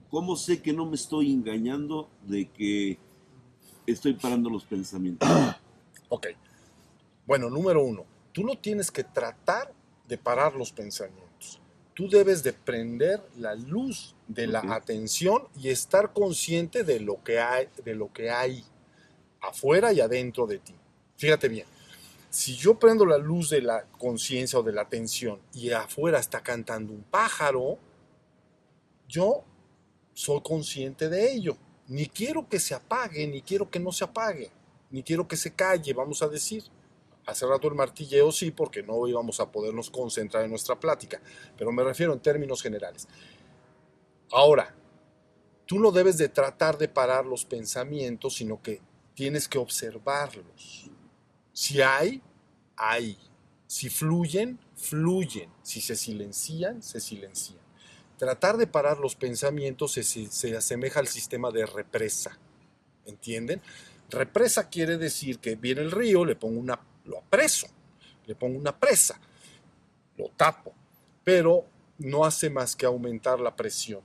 ¿Cómo sé que no me estoy engañando de que estoy parando los pensamientos? Ok, bueno, número uno, tú no tienes que tratar de parar los pensamientos. Tú debes de prender la luz de la Ok, atención y estar consciente de lo que hay afuera y adentro de ti. Fíjate bien, si yo prendo la luz de la conciencia o de la atención y afuera está cantando un pájaro, yo soy consciente de ello. Ni quiero que se apague, ni quiero que no se apague, ni quiero que se calle, vamos a decir. Hace rato el martilleo sí, porque no íbamos a podernos concentrar en nuestra plática, pero me refiero en términos generales. Ahora, tú no debes de tratar de parar los pensamientos, sino que tienes que observarlos. Si hay, hay. Si fluyen, fluyen. Si se silencian, se silencian. Tratar de parar los pensamientos se asemeja al sistema de represa. ¿Entienden? Represa quiere decir que viene el río, lo apreso, le pongo una presa, lo tapo, pero no hace más que aumentar la presión.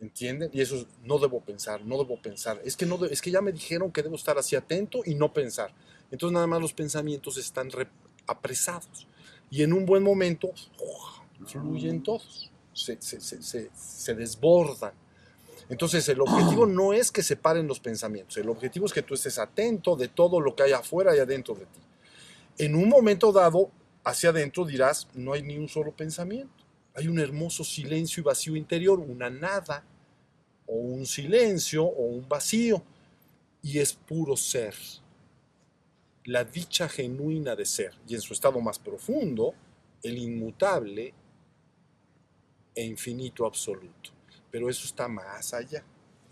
¿Entienden? Y eso es, no debo pensar, no debo pensar. Es que, no, es que ya me dijeron que debo estar así atento y no pensar. Entonces nada más los pensamientos están apresados. Y en un buen momento fluyen todos, se desbordan. Entonces el objetivo no es que se paren los pensamientos, el objetivo es que tú estés atento de todo lo que hay afuera y adentro de ti. En un momento dado, hacia adentro dirás, no hay ni un solo pensamiento. Hay un hermoso silencio y vacío interior, una nada, o un silencio, o un vacío, y es puro ser. La dicha genuina de ser, y en su estado más profundo, el inmutable e infinito absoluto. Pero eso está más allá.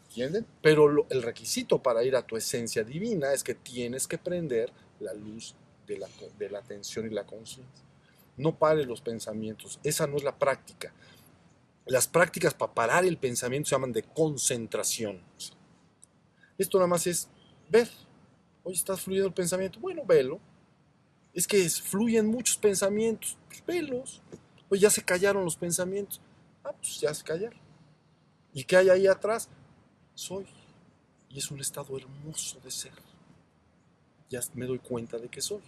¿Entienden? Pero el requisito para ir a tu esencia divina es que tienes que prender la luz de la atención y la conciencia. No pares los pensamientos. Esa no es la práctica. Las prácticas para parar el pensamiento se llaman de concentración. Esto nada más es ver. Hoy está fluyendo el pensamiento. Bueno, velo. Es que fluyen muchos pensamientos. Pues velos. Hoy ya se callaron los pensamientos. Ah, pues ya se callaron. ¿Y qué hay ahí atrás? Soy. Y es un estado hermoso de ser. Ya me doy cuenta de que soy.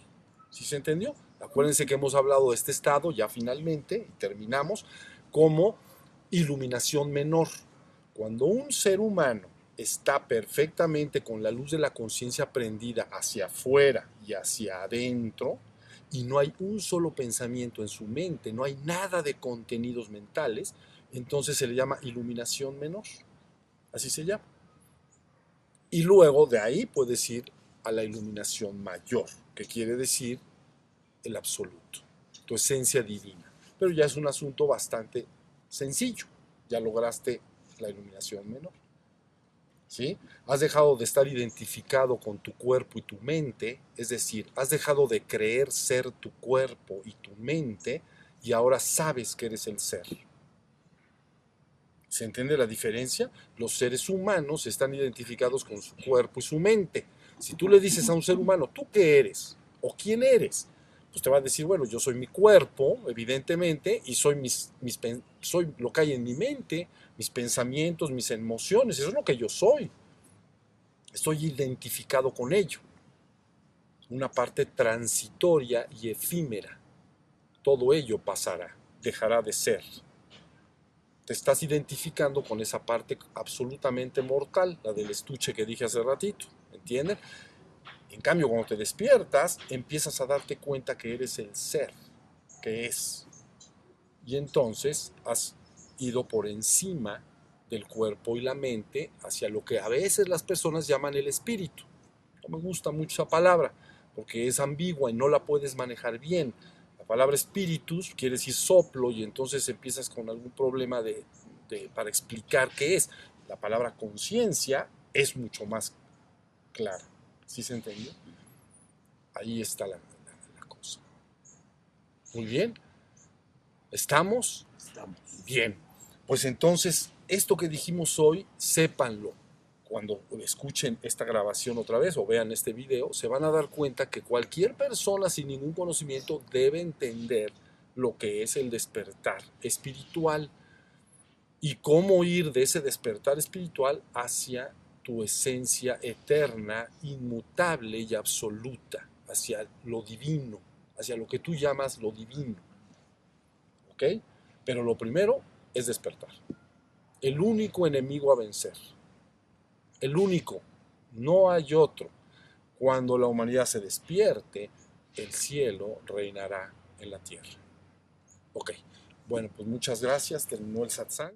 ¿Sí se entendió? Acuérdense que hemos hablado de este estado ya finalmente, y terminamos, como iluminación menor. Cuando un ser humano está perfectamente con la luz de la conciencia prendida hacia afuera y hacia adentro, y no hay un solo pensamiento en su mente, no hay nada de contenidos mentales, entonces se le llama iluminación menor. Así se llama. Y luego de ahí puedes ir a la iluminación mayor, que quiere decir el absoluto, tu esencia divina. Pero ya es un asunto bastante sencillo. Ya lograste la iluminación menor. ¿Sí? Has dejado de estar identificado con tu cuerpo y tu mente, es decir, has dejado de creer ser tu cuerpo y tu mente y ahora sabes que eres el ser. ¿Se entiende la diferencia? Los seres humanos están identificados con su cuerpo y su mente. Si tú le dices a un ser humano, ¿tú qué eres? ¿O quién eres? Pues te va a decir, bueno, yo soy mi cuerpo, evidentemente, y soy lo que hay en mi mente, mis pensamientos, mis emociones, eso es lo que yo soy. Estoy identificado con ello. Una parte transitoria y efímera. Todo ello pasará, dejará de ser. Te estás identificando con esa parte absolutamente mortal, la del estuche que dije hace ratito, ¿entienden? En cambio, cuando te despiertas, empiezas a darte cuenta que eres el ser, que es. Y entonces has ido por encima del cuerpo y la mente hacia lo que a veces las personas llaman el espíritu. No me gusta mucho esa palabra, porque es ambigua y no la puedes manejar bien. La palabra espíritus quiere decir soplo y entonces empiezas con algún problema para explicar qué es. La palabra conciencia es mucho más clara. ¿Sí se entendió? Ahí está la cosa. Muy bien. ¿Estamos? estamos. Bien. Pues entonces, esto que dijimos hoy, sépanlo. Cuando escuchen esta grabación otra vez o vean este video, se van a dar cuenta que cualquier persona sin ningún conocimiento debe entender lo que es el despertar espiritual. y cómo ir de ese despertar espiritual hacia tu esencia eterna, inmutable y absoluta, hacia lo divino, hacia lo que tú llamas lo divino. ¿Ok? Pero lo primero es despertar. El único enemigo a vencer. El único. No hay otro. Cuando la humanidad se despierte, el cielo reinará en la tierra. Ok. Bueno, pues muchas gracias. Terminó el satsang.